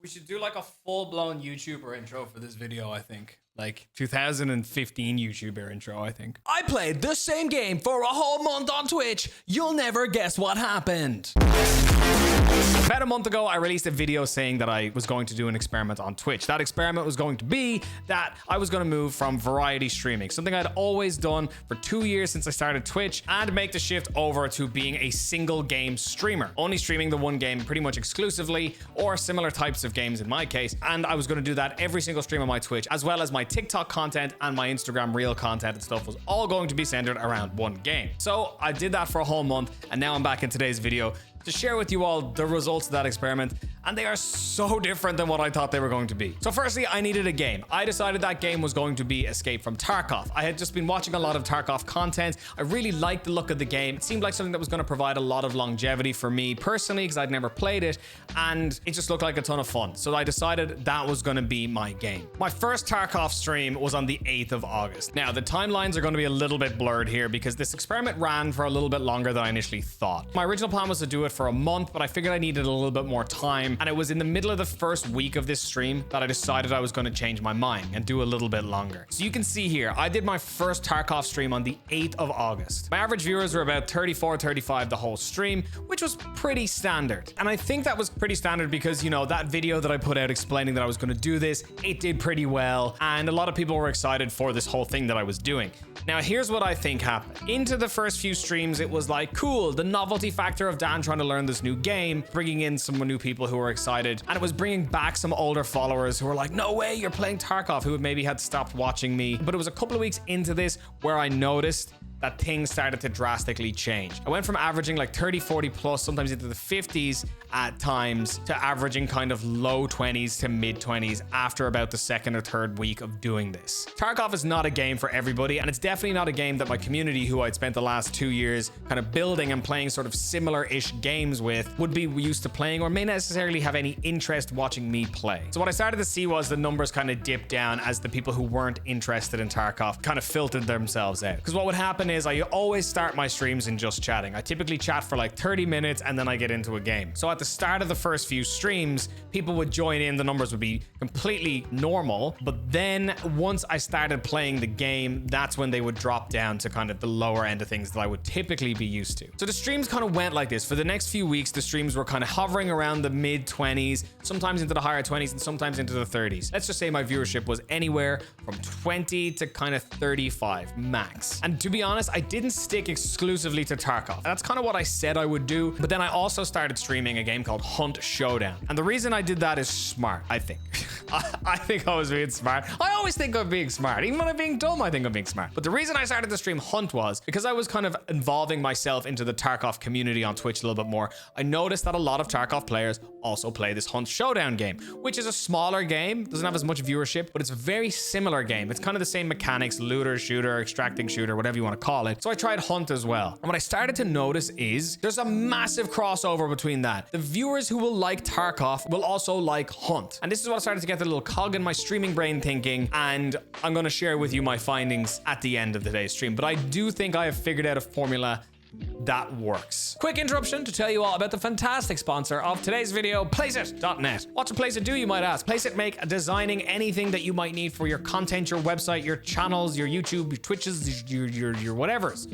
We should do like a full-blown YouTuber intro for this video, I think. Like 2015 YouTuber intro, I think. I played the same game for a whole month on Twitch. You'll never guess what happened. About a month ago, I released a video saying that I was going to do an experiment on Twitch. That experiment was going to be that I was going to move from variety streaming, something I'd always done for 2 years since I started Twitch, and make the shift over to being a single game streamer, only streaming the one game pretty much exclusively, or similar types of games in my case. And I was going to do that every single stream on my Twitch, as well as my TikTok content and my Instagram reel content and stuff was all going to be centered around one game. So I did that for a whole month, and now I'm back in today's video to share with you all the results of that experiment, and they are so different than what I thought they were going to be. So firstly, I needed a game. I decided that game was going to be Escape from Tarkov. I had just been watching a lot of Tarkov content. I really liked the look of the game. It seemed like something that was going to provide a lot of longevity for me personally, because I'd never played it, and it just looked like a ton of fun. So I decided that was going to be my game. My first Tarkov stream was on the 8th of August. Now, the timelines are going to be a little bit blurred here because this experiment ran for a little bit longer than I initially thought. My original plan was to do it for a month, but I figured I needed a little bit more time, and it was in the middle of the first week of this stream that I decided I was going to change my mind and do a little bit longer. So you can see here, I did my first Tarkov stream on the 8th of August. My average viewers were about 34, 35 the whole stream, which was pretty standard. And I think that was pretty standard because, you know, that video that I put out explaining that I was going to do this, it did pretty well, and a lot of people were excited for this whole thing that I was doing. Now, here's what I think happened. Into the first few streams, it was like, cool, the novelty factor of Dan trying to learn this new game, bringing in some new people who were excited, and it was bringing back some older followers who were like, no way, you're playing Tarkov, who maybe had stopped watching me. But it was a couple of weeks into this where I noticed that things started to drastically change. I went from averaging like 30, 40 plus, sometimes into the 50s at times, to averaging kind of low 20s to mid 20s after about the second or third week of doing this. Tarkov is not a game for everybody, and it's definitely not a game that my community, who I'd spent the last 2 years kind of building and playing sort of similar-ish games with, would be used to playing or may necessarily have any interest watching me play. So what I started to see was the numbers kind of dip down as the people who weren't interested in Tarkov kind of filtered themselves out. Because what would happen is I always start my streams in just chatting. I typically chat for like 30 minutes and then I get into a game. So at the start of the first few streams, people would join in, the numbers would be completely normal, but then once I started playing the game, that's when they would drop down to kind of the lower end of things that I would typically be used to. So the streams kind of went like this. For the next few weeks, the streams were kind of hovering around the mid 20s, sometimes into the higher 20s and sometimes into the 30s. Let's just say my viewership was anywhere from 20 to kind of 35 max. And to be honest, I didn't stick exclusively to Tarkov. That's kind of what I said I would do, but then I also started streaming a game called Hunt Showdown. And the reason I did that is smart, I think. I think I was being smart. I always think I'm being smart. Even when I'm being dumb, I think I'm being smart. But the reason I started to stream Hunt was because I was kind of involving myself into the Tarkov community on Twitch a little bit more. I noticed that a lot of Tarkov players also play this Hunt Showdown game, which is a smaller game, doesn't have as much viewership, but it's a very similar game. It's kind of the same mechanics, looter, shooter, extracting shooter, whatever you want to call it. So I tried Hunt as well. And what I started to notice is there's a massive crossover between that. The viewers who will like Tarkov will also like Hunt. And this is what I started to get the little cog in my streaming brain thinking, and I'm going to share with you my findings at the end of today's stream. But I do think I have figured out a formula that works. Quick interruption to tell you all about the fantastic sponsor of today's video, Placeit.net. What's a Placeit do, you might ask? Placeit make designing anything that you might need for your content, your website, your channels, your YouTube, your Twitches, your whatevers.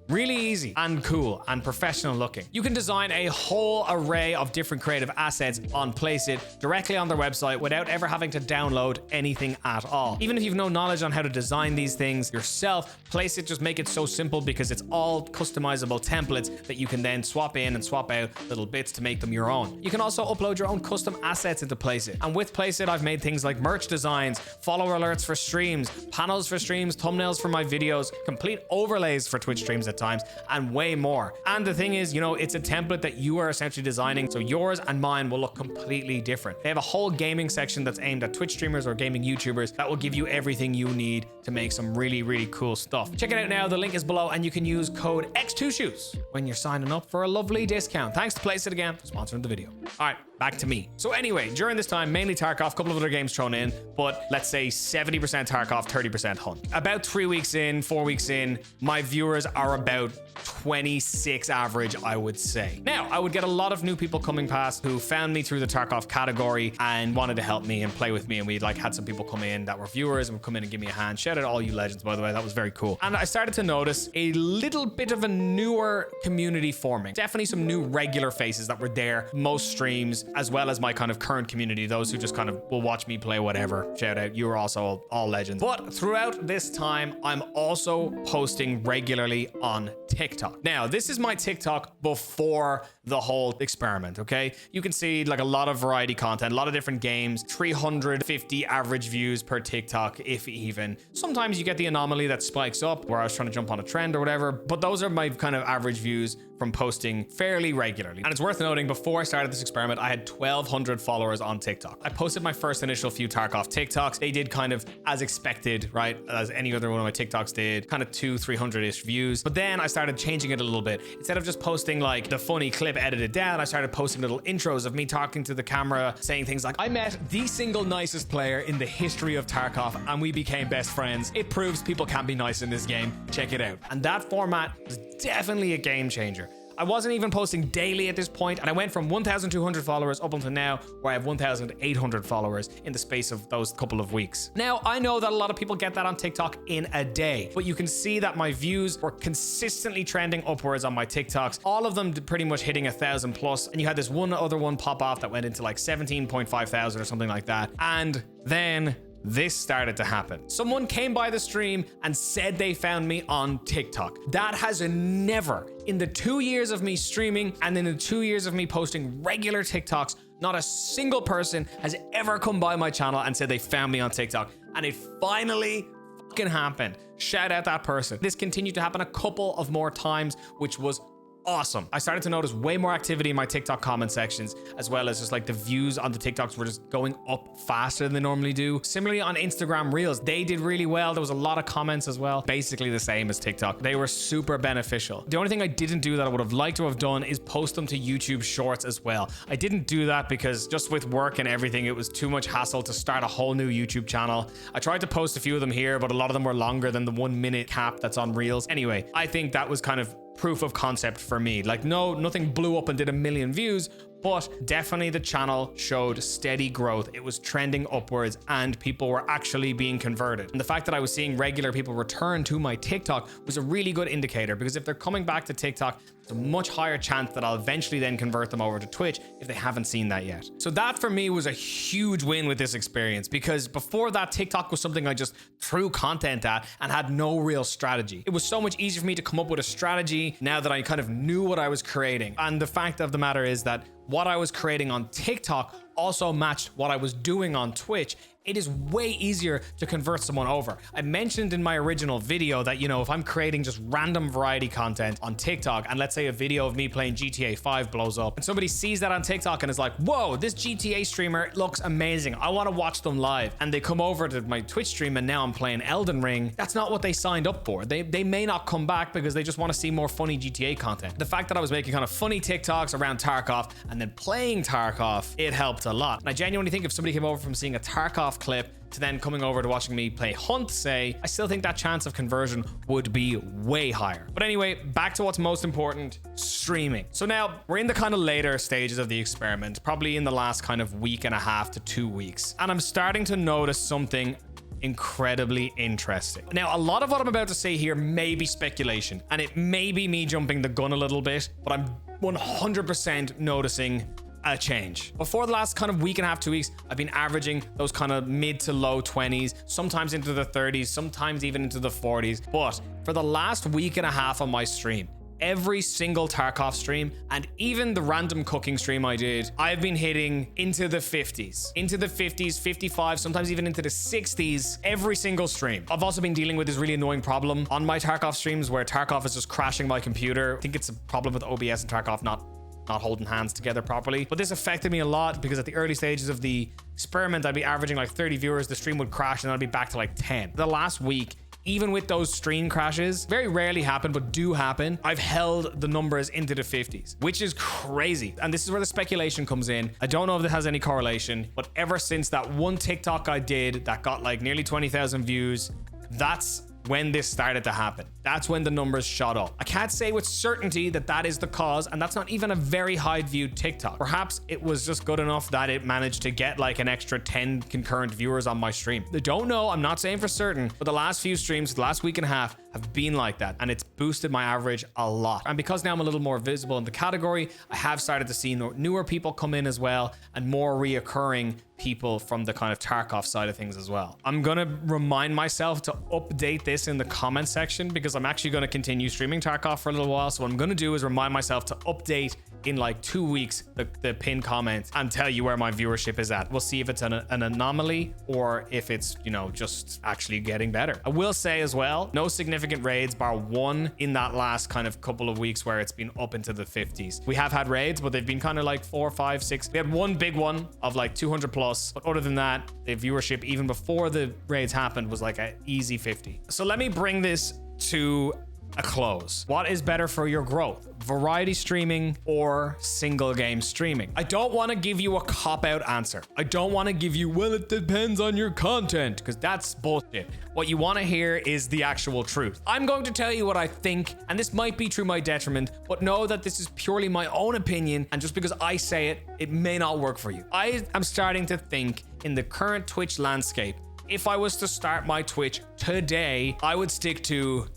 Really easy and cool and professional looking. You can design a whole array of different creative assets on Placeit directly on their website without ever having to download anything at all. Even if you've no knowledge on how to design these things yourself, Placeit just make it so simple because it's all customizable templates that you can then swap in and swap out little bits to make them your own. You can also upload your own custom assets into Placeit. And with Placeit, I've made things like merch designs, follower alerts for streams, panels for streams, thumbnails for my videos, complete overlays for Twitch streams at times, and way more. And the thing is, you know, it's a template that you are essentially designing, so yours and mine will look completely different. They have a whole gaming section that's aimed at Twitch streamers or gaming YouTubers that will give you everything you need to make some really, really cool stuff. Check it out now. The link is below, and you can use code X2Shoes when you're signing up for a lovely discount. Thanks to Placeit again for sponsoring the video. All right, back to me. So anyway, during this time, mainly Tarkov, a couple of other games thrown in, but let's say 70% Tarkov, 30% Hunt. About 3 weeks in, 4 weeks in, my viewers are about 26 average, I would say. Now, I would get a lot of new people coming past who found me through the Tarkov category and wanted to help me and play with me. And we like had some people come in that were viewers and would come in and give me a hand. Shout out to all you legends, by the way. That was very cool. And I started to notice a little bit of a newer community forming. Definitely some new regular faces that were there most streams, as well as my kind of current community, those who just kind of will watch me play whatever. Shout out, you are also all legends. But throughout this time, I'm also posting regularly on TikTok. Now, this is my TikTok before the whole experiment, okay? You can see like a lot of variety content, a lot of different games, 350 average views per TikTok, if even. Sometimes you get the anomaly that spikes up where I was trying to jump on a trend or whatever, but those are my kind of average views from posting fairly regularly. And it's worth noting, before I started this experiment, I had 1,200 followers on TikTok. I posted my first initial few Tarkov TikToks. They did kind of as expected, right? As any other one of my TikToks did, kind of 200-300-ish views. But then I started changing it a little bit. Instead of just posting like the funny clip edited down, I started posting little intros of me talking to the camera, saying things like, I met the single nicest player in the history of Tarkov and we became best friends. It proves people can be nice in this game. Check it out. And that format was definitely a game changer. I wasn't even posting daily at this point, and I went from 1,200 followers up until now, where I have 1,800 followers in the space of those couple of weeks. Now, I know that a lot of people get that on TikTok in a day, but you can see that my views were consistently trending upwards on my TikToks, all of them pretty much hitting 1,000 plus, and you had this one other one pop off that went into like 17.5 thousand or something like that. And then this started to happen. Someone came by the stream and said they found me on TikTok. That has never, in the 2 years of me streaming and in the 2 years of me posting regular TikToks, not a single person has ever come by my channel and said they found me on TikTok. And it finally fucking happened. Shout out that person. This continued to happen a couple of more times, which was awesome. I started to notice way more activity in my TikTok comment sections, as well as just like the views on the TikToks were just going up faster than they normally do. Similarly on Instagram Reels, they did really well. There was a lot of comments as well. Basically the same as TikTok. They were super beneficial. The only thing I didn't do that I would have liked to have done is post them to YouTube Shorts as well. I didn't do that because just with work and everything, it was too much hassle to start a whole new YouTube channel. I tried to post a few of them here, but a lot of them were longer than the 1 minute cap that's on Reels. Anyway, I think that was kind of proof of concept for me. Like, no, nothing blew up and did 1 million views, but definitely the channel showed steady growth. It was trending upwards and people were actually being converted. And the fact that I was seeing regular people return to my TikTok was a really good indicator, because if they're coming back to TikTok, there's a much higher chance that I'll eventually then convert them over to Twitch if they haven't seen that yet. So that for me was a huge win with this experience, because before that, TikTok was something I just threw content at and had no real strategy. It was so much easier for me to come up with a strategy now that I kind of knew what I was creating. And the fact of the matter is that what I was creating on TikTok also matched what I was doing on Twitch. It is way easier to convert someone over. I mentioned in my original video that, you know, if I'm creating just random variety content on TikTok, and let's say a video of me playing GTA 5 blows up, and somebody sees that on TikTok and is like, whoa, this GTA streamer looks amazing, I want to watch them live, and they come over to my Twitch stream and now I'm playing Elden Ring, that's not what they signed up for. They may not come back because they just want to see more funny GTA content. The fact that I was making kind of funny TikToks around Tarkov and then playing Tarkov, it helped a lot. And I genuinely think if somebody came over from seeing a Tarkov clip to then coming over to watching me play Hunt, say, I still think that chance of conversion would be way higher. But anyway, back to what's most important, streaming. So now we're in the kind of later stages of the experiment, probably in the last kind of week and a half to 2 weeks. And I'm starting to notice something incredibly interesting. Now, a lot of what I'm about to say here may be speculation, and it may be me jumping the gun a little bit, but I'm 100% noticing a change. Before the last kind of week and a half, 2 weeks, I've been averaging those kind of mid to low 20s, sometimes into the 30s, sometimes even into the 40s. But for the last week and a half on my stream, every single Tarkov stream, and even the random cooking stream I did, I've been hitting into the 50s, 55, sometimes even into the 60s every single stream. I've also been dealing with this really annoying problem on my Tarkov streams where Tarkov is just crashing my computer. I think it's a problem with OBS and Tarkov not holding hands together properly. But this affected me a lot because at the early stages of the experiment, I'd be averaging like 30 viewers, the stream would crash and I'd be back to like 10. The last week, even with those stream crashes, very rarely happen, but do happen, I've held the numbers into the 50s, which is crazy. And this is where the speculation comes in. I don't know if this has any correlation, but ever since that one TikTok I did that got like nearly 20,000 views, that's when this started to happen. That's when the numbers shot up. I can't say with certainty that that is the cause, and that's not even a very high viewed TikTok. Perhaps it was just good enough that it managed to get like an extra 10 concurrent viewers on my stream. I don't know, I'm not saying for certain, but the last few streams, the last week and a half, have been like that, and it's boosted my average a lot. And because now I'm a little more visible in the category, I have started to see newer people come in as well, and more reoccurring people from the kind of Tarkov side of things as well. I'm gonna remind myself to update this in the comment section, because I'm actually gonna continue streaming Tarkov for a little while. So what I'm gonna do is remind myself to update in like 2 weeks the pinned comment and tell you where my viewership is at. We'll see if it's an anomaly or if it's, you know, just actually getting better. I will say as well, no significant raids bar one in that last kind of couple of weeks where it's been up into the 50s. We have had raids, but they've been kind of like 4, 5, 6. We had one big one of like 200 plus, but other than that, the viewership even before the raids happened was like an easy 50. So let me bring this to a close. What is better for your growth? Variety streaming or single game streaming? I don't want to give you a cop-out answer. I don't want to give you, well, it depends on your content, because that's bullshit. What you want to hear is the actual truth. I'm going to tell you what I think, and this might be to my detriment, but know that this is purely my own opinion, and just because I say it, it may not work for you. I am starting to think in the current Twitch landscape, if I was to start my Twitch today, I would stick to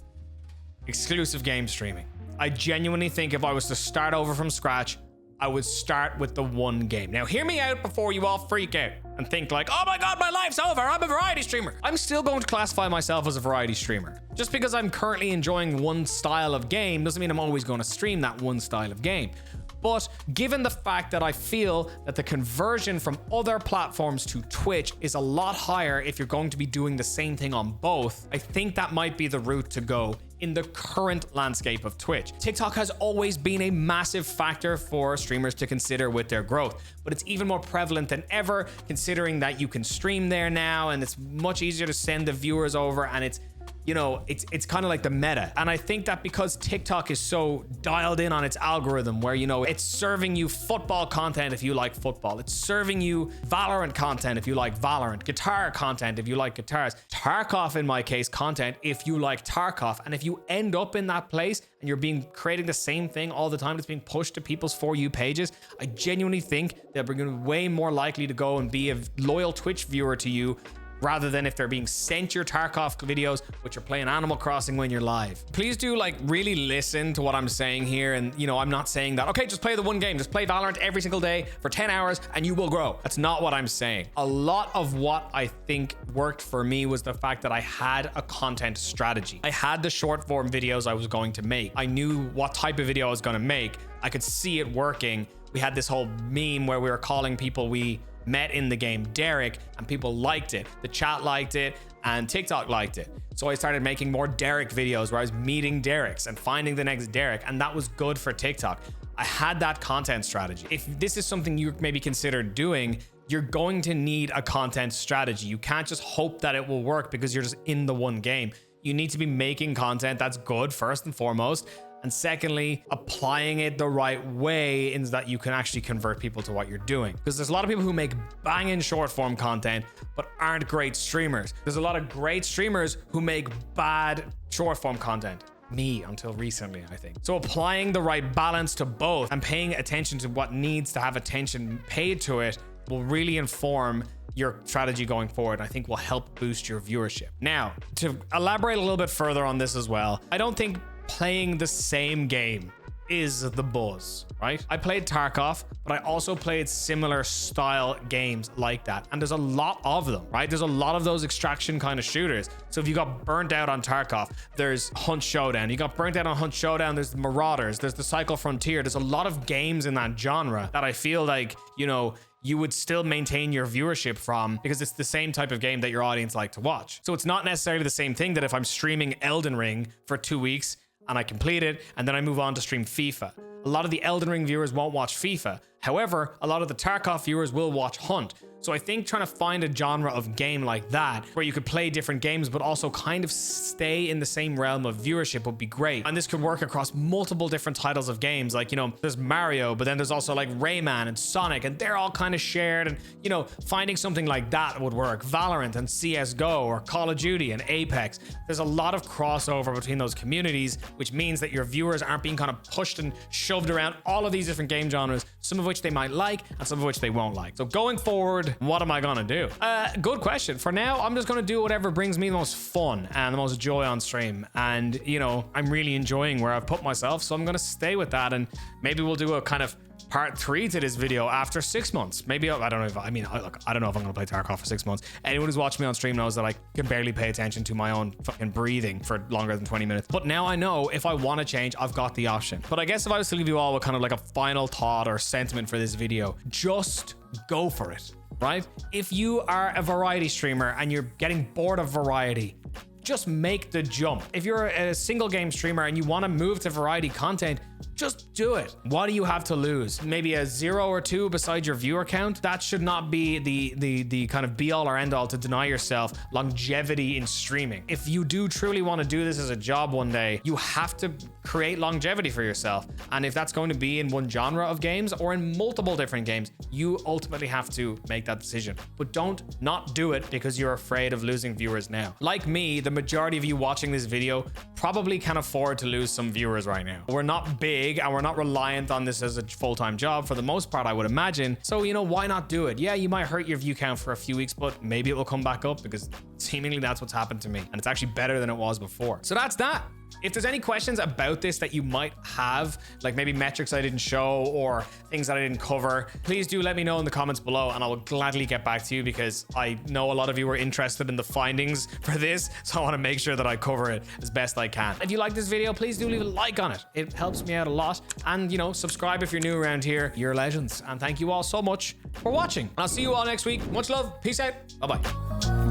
exclusive game streaming. I genuinely think if I was to start over from scratch, I would start with the one game. Now, hear me out before you all freak out and think like, oh my God, my life's over. I'm a variety streamer. I'm still going to classify myself as a variety streamer. Just because I'm currently enjoying one style of game doesn't mean I'm always going to stream that one style of game. But given the fact that I feel that the conversion from other platforms to Twitch is a lot higher if you're going to be doing the same thing on both, I think that might be the route to go in the current landscape of Twitch. TikTok has always been a massive factor for streamers to consider with their growth, but it's even more prevalent than ever, considering that you can stream there now and it's much easier to send the viewers over, and it's, you know, it's kind of like the meta. And I think that because TikTok is so dialed in on its algorithm where, you know, it's serving you football content if you like football. It's serving you Valorant content if you like Valorant, guitar content if you like guitars, Tarkov, in my case, content if you like Tarkov. And if you end up in that place and you're creating the same thing all the time that's being pushed to people's For You pages, I genuinely think they're going to be way more likely to go and be a loyal Twitch viewer to you, rather than if they're being sent your Tarkov videos, which are playing Animal Crossing when you're live. Please do like really listen to what I'm saying here. And you know, I'm not saying that, okay, just play the one game, just play Valorant every single day for 10 hours and you will grow. That's not what I'm saying. A lot of what I think worked for me was the fact that I had a content strategy. I had the short form videos I was going to make. I knew what type of video I was going to make. I could see it working. We had this whole meme where we were calling people we met in the game Derek, and people liked it. The chat liked it and TikTok liked it. So I started making more Derek videos where I was meeting Dereks and finding the next Derek, and that was good for TikTok. I had that content strategy. If this is something you maybe consider doing, you're going to need a content strategy. You can't just hope that it will work because you're just in the one game. You need to be making content that's good first and foremost, and secondly, applying it the right way in that you can actually convert people to what you're doing. Because there's a lot of people who make banging short form content, but aren't great streamers. There's a lot of great streamers who make bad short form content. Me, until recently, I think. So applying the right balance to both and paying attention to what needs to have attention paid to it will really inform your strategy going forward. I think will help boost your viewership. Now, to elaborate a little bit further on this as well, I don't think playing the same game is the buzz, right? I played Tarkov, but I also played similar style games like that. And there's a lot of them, right? There's a lot of those extraction kind of shooters. So if you got burnt out on Tarkov, there's Hunt Showdown. You got burnt out on Hunt Showdown, there's the Marauders, there's the Cycle Frontier. There's a lot of games in that genre that I feel like, you know, you would still maintain your viewership from, because it's the same type of game that your audience like to watch. So it's not necessarily the same thing that if I'm streaming Elden Ring for 2 weeks and I complete it and then I move on to stream FIFA. A lot of the Elden Ring viewers won't watch FIFA. However, a lot of the Tarkov viewers will watch Hunt. So I think trying to find a genre of game like that, where you could play different games, but also kind of stay in the same realm of viewership would be great. And this could work across multiple different titles of games. Like, you know, there's Mario, but then there's also like Rayman and Sonic, and they're all kind of shared. And, you know, finding something like that would work. Valorant and CSGO, or Call of Duty and Apex. There's a lot of crossover between those communities, which means that your viewers aren't being kind of pushed and shoved around all of these different game genres, some of which they might like and some of which they won't like. So going forward, what am I gonna do? Good question. For now, I'm just gonna do whatever brings me the most fun and the most joy on stream. And, you know, I'm really enjoying where I've put myself, so I'm gonna stay with that. And maybe we'll do a kind of part 3 to this video after 6 months. Maybe I don't know if I don't know if I'm gonna play Tarkov for 6 months. Anyone who's watched me on stream knows that I can barely pay attention to my own fucking breathing for longer than 20 minutes. But now I know if I want to change, I've got the option. But I guess if I was to leave you all with kind of like a final thought or sentiment for this video, just go for it, right? If you are a variety streamer and you're getting bored of variety, just make the jump. If you're a single game streamer and you want to move to variety content, just do it. What do you have to lose? Maybe a 0 or 2 beside your viewer count? That should not be the kind of be all or end all to deny yourself longevity in streaming. If you do truly want to do this as a job one day, you have to create longevity for yourself. And if that's going to be in one genre of games or in multiple different games, you ultimately have to make that decision. But don't not do it because you're afraid of losing viewers now. Like me, the majority of you watching this video probably can afford to lose some viewers right now. We're not big and we're not reliant on this as a full-time job for the most part, I would imagine. So, you know, why not do it? Yeah, you might hurt your view count for a few weeks, but maybe it will come back up because seemingly that's what's happened to me. And it's actually better than it was before. So that's that. If there's any questions about this that you might have, like maybe metrics I didn't show or things that I didn't cover, please do let me know in the comments below and I will gladly get back to you because I know a lot of you are interested in the findings for this. So I want to make sure that I cover it as best I can. If you like this video, please do leave a like on it. It helps me out a lot. And, you know, subscribe if you're new around here. You're legends. And thank you all so much for watching. I'll see you all next week. Much love. Peace out. Bye-bye.